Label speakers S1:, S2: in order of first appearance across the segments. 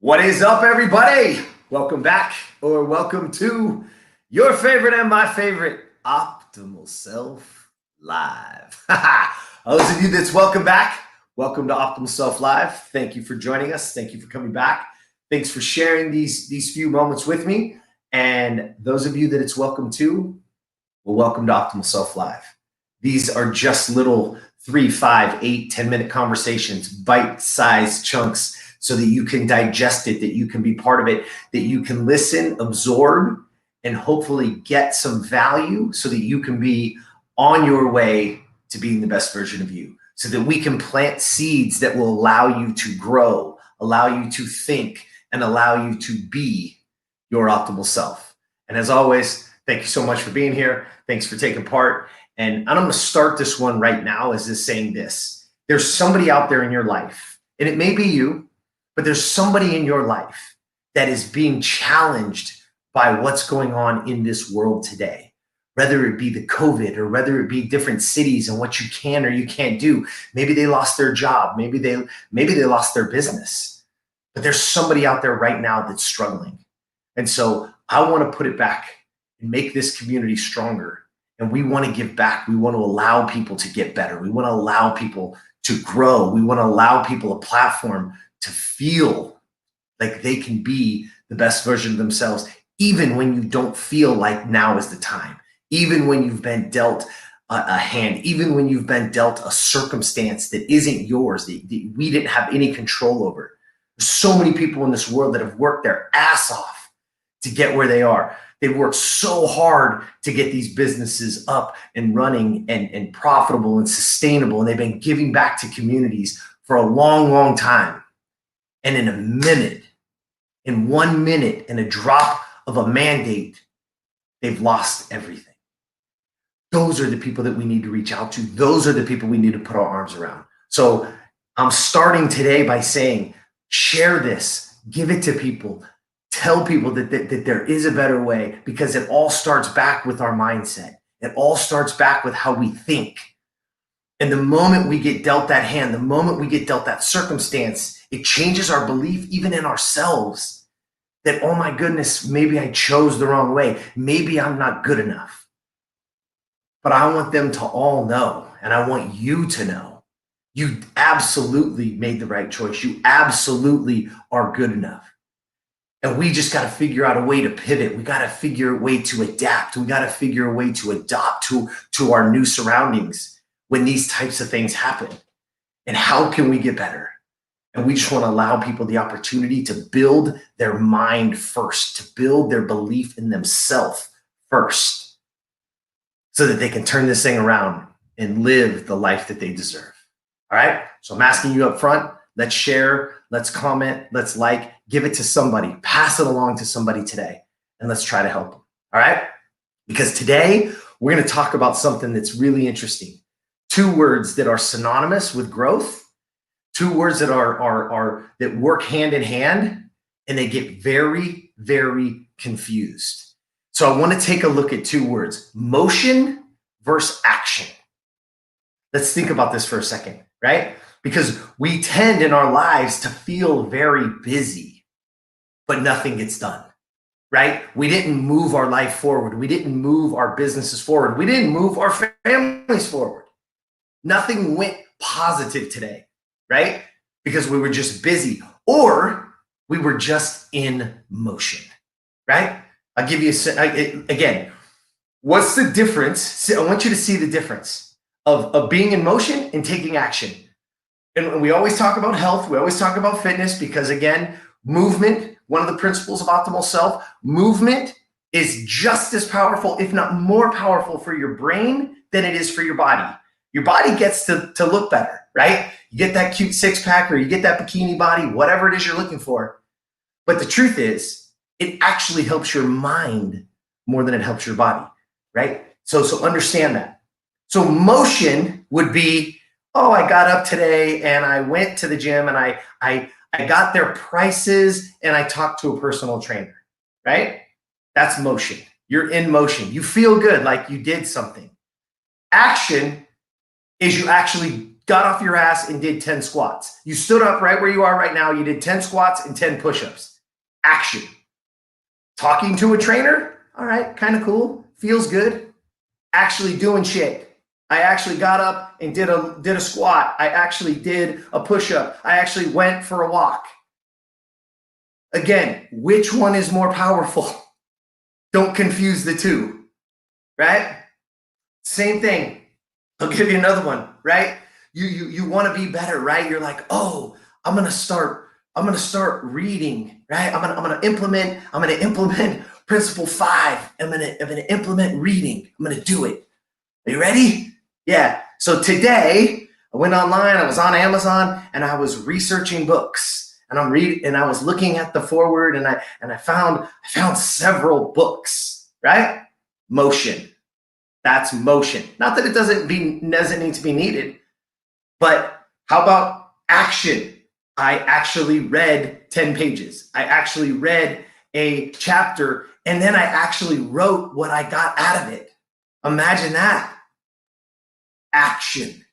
S1: What is up, everybody? Welcome back, or welcome to your favorite and my favorite Optimal Self Live. Those of you that's welcome back, welcome to Optimal Self Live. Thank you for joining us. Thank you for coming back. Thanks for sharing these few moments with me. And those of you that it's welcome to, well, welcome to Optimal Self Live. These are just little 3, 5, 8, 10-minute conversations, bite-sized chunks, so that you can digest it, that you can be part of it, that you can listen, absorb, and hopefully get some value so that you can be on your way to being the best version of you, so that we can plant seeds that will allow you to grow, allow you to think, and allow you to be your optimal self. And as always, thank you so much for being here. Thanks for taking part. And I'm going to start this one right now as is saying this. There's somebody out there in your life, and it may be you, but there's somebody in your life that is being challenged by what's going on in this world today, whether it be the COVID or whether it be different cities and what you can or you can't do. Maybe they lost their job. Maybe they lost their business, but there's somebody out there right now that's struggling. And so I want to put it back and make this community stronger. And we want to give back. We want to allow people to get better. We want to allow people to grow. We want to allow people a platform to feel like they can be the best version of themselves, even when you don't feel like now is the time, even when you've been dealt a hand, even when you've been dealt a circumstance that isn't yours, that we didn't have any control over. There's so many people in this world that have worked their ass off to get where they are. They've worked so hard to get these businesses up and running and profitable and sustainable, and they've been giving back to communities for a long, long time. And in a minute, in 1 minute, in a drop of a mandate, they've lost everything. Those are the people that we need to reach out to. Those are the people we need to put our arms around. So I'm starting today by saying, share this, give it to people, tell people that there is a better way, because it all starts back with our mindset. It all starts back with how we think. And the moment we get dealt that hand, the moment we get dealt that circumstance, it changes our belief even in ourselves that, oh my goodness, maybe I chose the wrong way. Maybe I'm not good enough. But I want them to all know, and I want you to know, you absolutely made the right choice. You absolutely are good enough. And we just got to figure out a way to pivot. We got to figure a way to adapt. We got to figure a way to adopt to our new surroundings when these types of things happen. And how can we get better? And we just want to allow people the opportunity to build their mind first, to build their belief in themselves first, so that they can turn this thing around and live the life that they deserve. All right? So I'm asking you up front, let's share, let's comment, let's like, give it to somebody, pass it along to somebody today, and let's try to help them. All right? Because today we're going to talk about something that's really interesting. 2 words that are synonymous with growth, 2 words that are that work hand in hand, and they get very, very confused. So I want to take a look at 2 words: motion versus action. Let's think about this for a second, right? Because we tend in our lives to feel very busy, but nothing gets done, right? We didn't move our life forward. We didn't move our businesses forward. We didn't move our families forward. Nothing went positive today, right? Because we were just busy, or we were just in motion, right? I'll give you again, what's the difference? I want you to see the difference of being in motion and taking action. And we always talk about health. We always talk about fitness, because again, movement, one of the principles of optimal self, movement is just as powerful, if not more powerful, for your brain than it is for your body. Your body gets to look better, right? You get that cute 6-pack, or you get that bikini body, whatever it is you're looking for. But the truth is, it actually helps your mind more than it helps your body, right? So understand that. So motion would be, oh, I got up today and I went to the gym and I got their prices and I talked to a personal trainer, right? That's motion. You're in motion. You feel good, like you did something. Action is you actually got off your ass and did 10 squats. You stood up right where you are right now. You did 10 squats and 10 push-ups. Action. Talking to a trainer? All right, kind of cool. Feels good. Actually doing shit. I actually got up and did a squat. I actually did a push-up. I actually went for a walk. Again, which one is more powerful? Don't confuse the two, right? Same thing. I'll give you another one, right? You want to be better, right? You're like, oh, I'm gonna start reading, right? I'm gonna implement principle 5. I'm gonna implement reading. I'm gonna do it. Are you ready? Yeah. So today I went online, I was on Amazon, and I was researching books. And I was looking at the foreword, and I found several books, right? Motion. That's motion. Not that it doesn't need to be needed, but how about action? I actually read 10 pages. I actually read a chapter, and then I actually wrote what I got out of it. Imagine that. Action.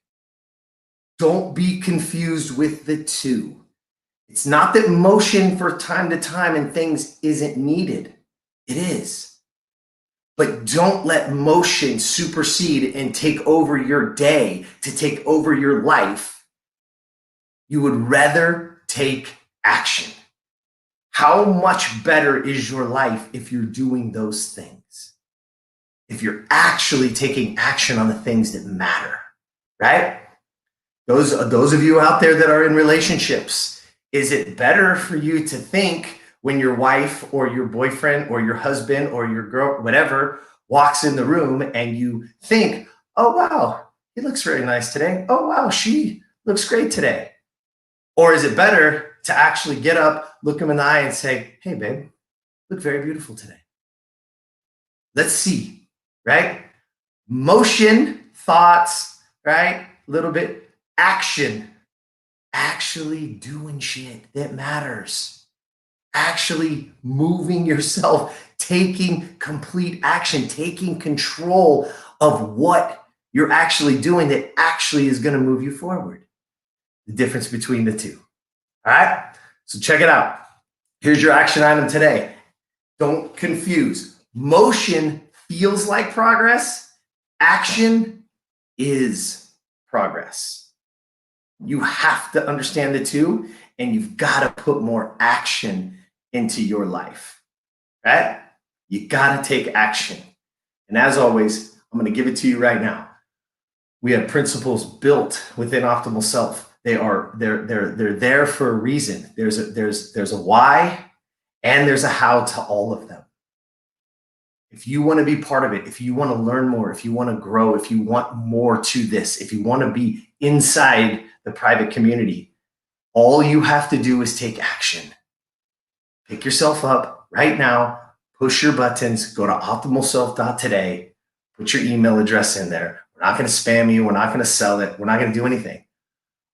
S1: Don't be confused with the two. It's not that motion for time to time and things isn't needed. It is. But don't let motion supersede and take over your day, to take over your life. You would rather take action. How much better is your life if you're doing those things? If you're actually taking action on the things that matter, right? Those of you out there that are in relationships, is it better for you to think when your wife or your boyfriend or your husband or your girl, whatever, walks in the room and you think, oh, wow, he looks very nice today. Oh, wow, she looks great today. Or is it better to actually get up, look him in the eye and say, hey, babe, you look very beautiful today. Let's see, right? Motion, thoughts, right? A little bit, action. Actually doing shit that matters. Actually moving yourself, taking complete action, taking control of what you're actually doing that actually is going to move you forward. The difference between the two. All right? So check it out. Here's your action item today. Don't confuse. Motion feels like progress. Action is progress. You have to understand the two, and you've got to put more action into your life, right? You got to take action. And as always, I'm going to give it to you right now. We have principles built within Optimal Self. They're there for a reason. There's a why, and there's a how to all of them. If you want to be part of it, if you want to learn more, if you want to grow, if you want more to this, if you want to be inside the private community, all you have to do is take action. Pick yourself up right now, push your buttons, go to optimalself.today, put your email address in there. We're not going to spam you. We're not going to sell it. We're not going to do anything.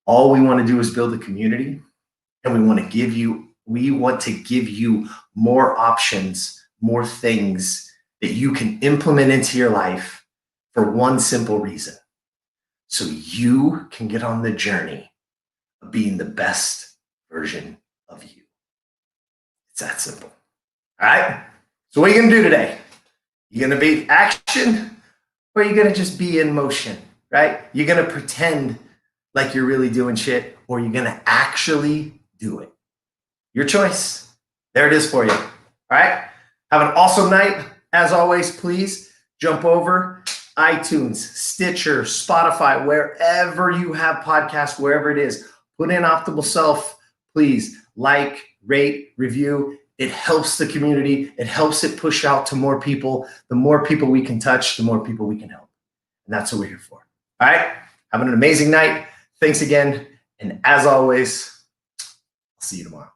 S1: All we want to do is build a community, and we want to give you more options, more things that you can implement into your life for one simple reason. So you can get on the journey of being the best version of you. It's that simple. All right? So what are you going to do today? You're going to be action, or are you going to just be in motion, right? You're going to pretend like you're really doing shit, or you're going to actually do it. Your choice. There it is for you. All right? Have an awesome night. As always, please jump over iTunes, Stitcher, Spotify, wherever you have podcasts, wherever it is. Put in Optimal Self. Please like, rate, review. It helps the community. It helps it push out to more people. The more people we can touch, the more people we can help. And that's what we're here for. All right? Have an amazing night. Thanks again. And as always, I'll see you tomorrow.